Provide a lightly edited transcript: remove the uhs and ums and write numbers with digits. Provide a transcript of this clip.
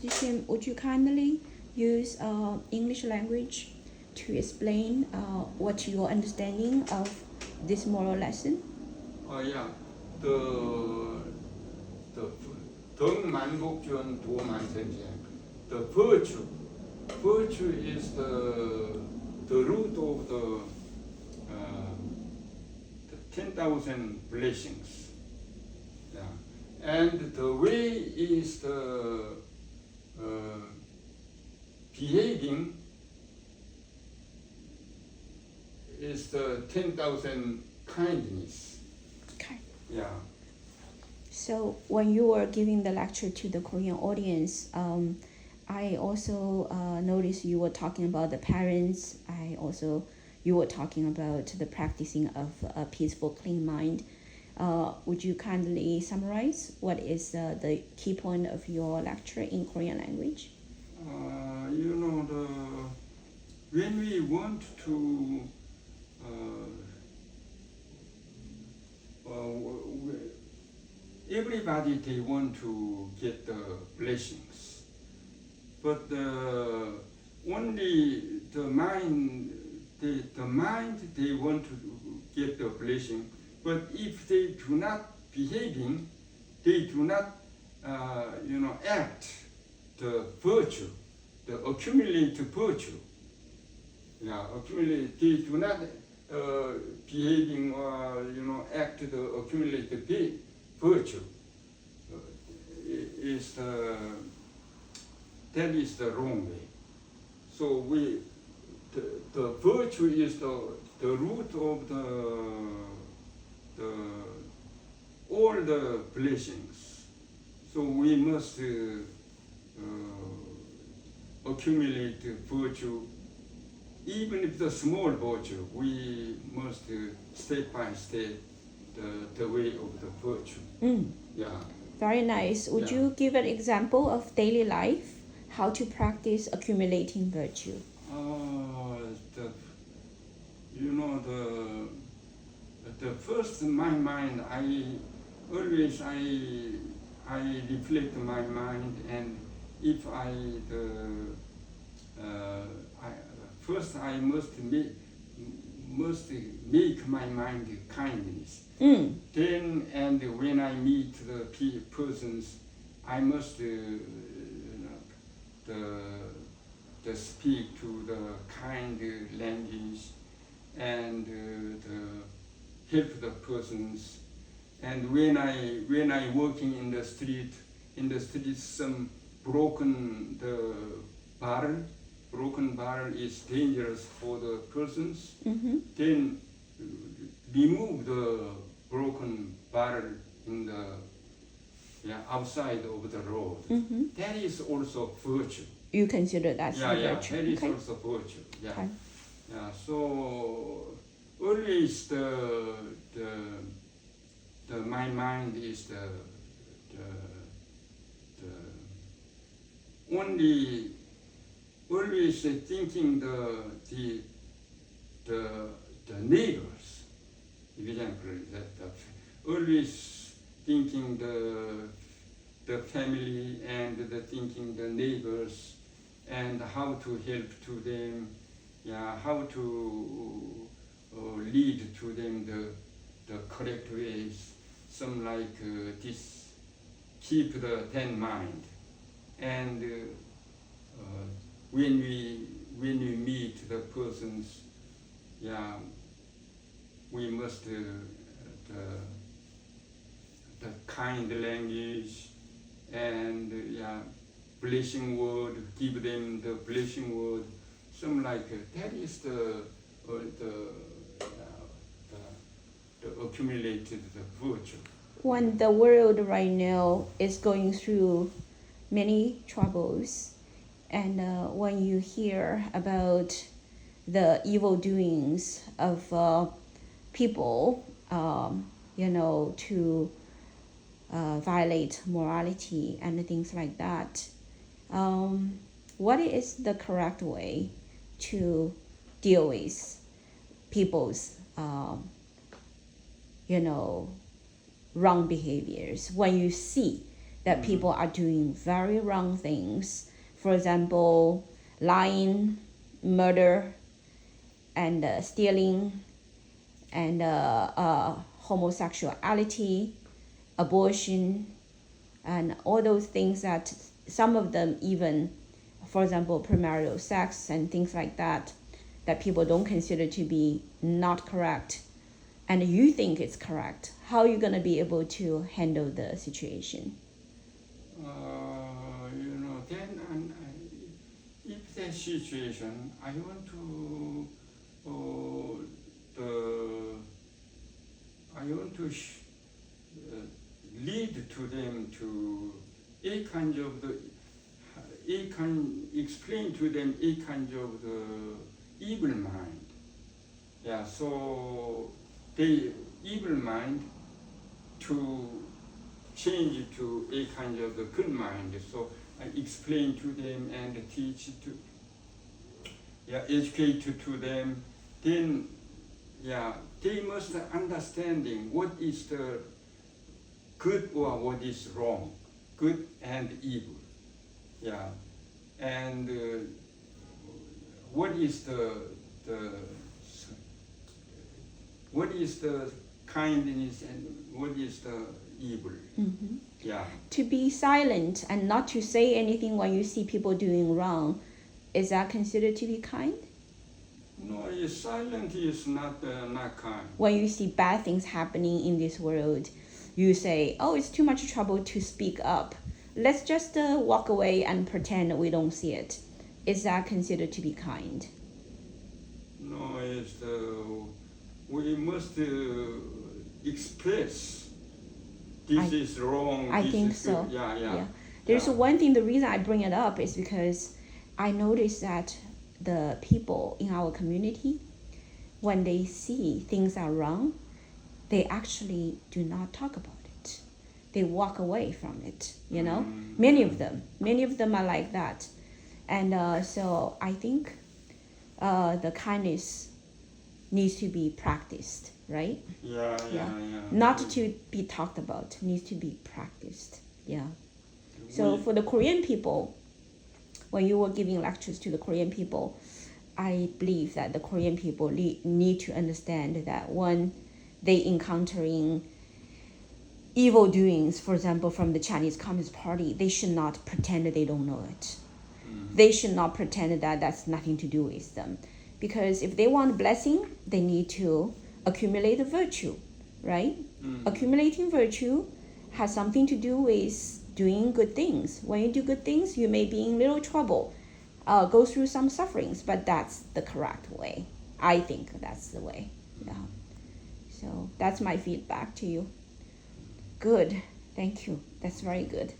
Shim, would you kindly use English language to explain what your understanding of this moral lesson? Yeah. The 덕만복주원 도만생제. The virtue. Virtue is the root of the 10,000 blessings. Yeah. And the way is the behaving is the 10,000 kindness. Okay. Yeah. So when you were giving the lecture to the Korean audience, I also noticed you were talking about the parents. You were talking about the practicing of a peaceful, clean mind. Would you kindly summarize what is the key point of your lecture in Korean language? When we want to everybody they want to get the blessings, but only the mind they want to get the blessing. But if they do not behaving, they do not act the virtue, the accumulated virtue. Yeah, accumulate. They do not behaving or act the accumulated virtue. That is the wrong way. So the virtue is the root of all the blessings. So we must accumulate virtue. Even if the small virtue, we must step by step the way of the virtue. Yeah. Very nice. Would you give an example of daily life, how to practice accumulating virtue? The first in my mind, I reflect my mind, and if first I must make my mind kindness. Then, and when I meet the persons, I must speak to the kind language and help the persons. And when I working in the street some broken barrel is dangerous for the persons. Then remove the broken barrel in the outside of the road. That is also virtue. You consider that virtue? That is also virtue. Yeah. Okay. Yeah. So always my mind is the only always thinking the neighbors. Example, always thinking the family and thinking the neighbors and how to help to them, how to lead to them the correct ways. Some like this, keep the 10 mind, and when we meet the persons, we must the kind language and blessing word, give them the blessing word. Some like that is the accumulated the virtue. When the world right now is going through many troubles, and when you hear about the evil doings of people, to violate morality and things like that, what is the correct way to deal with people's wrong behaviors when you see that people are doing very wrong things. For example, lying, murder, and stealing, and homosexuality, abortion, and all those things that some of them even, for example, premarital sex and things like that, that people don't consider to be not correct, and you think it's correct. How are you going to be able to handle the situation? Then if the situation, I want to, lead to them to a kind of explain to them a kind of the evil mind. Yeah, so the evil mind to change it to a kind of the good mind. So I explain to them and teach to, educate to them. Then, they must understanding what is the good or what is wrong, good and evil. And what is the kindness and what is the evil? Mm-hmm. Yeah. To be silent and not to say anything when you see people doing wrong, is that considered to be kind? No, silent is not kind. When you see bad things happening in this world, you say, oh, it's too much trouble to speak up. Let's just walk away and pretend we don't see it. Is that considered to be kind? No, we must express this is wrong. I this think is so. Good. Yeah. There's one thing, the reason I bring it up is because I noticed that the people in our community, when they see things are wrong, they actually do not talk about it. They walk away from it, you know? Many of them are like that. And so I think the kindness needs to be practiced, right? Yeah. Not to be talked about, needs to be practiced. Yeah. So for the Korean people, when you were giving lectures to the Korean people, I believe that the Korean people need to understand that when they encountering evil doings, for example, from the Chinese Communist Party, they should not pretend that they don't know it. They should not pretend that that's nothing to do with them. Because if they want blessing, they need to accumulate the virtue, right? Accumulating virtue has something to do with doing good things. When you do good things, you may be in little trouble, go through some sufferings, but that's the correct way. I think that's the way. Yeah. So that's my feedback to you. Good. Thank you. That's very good.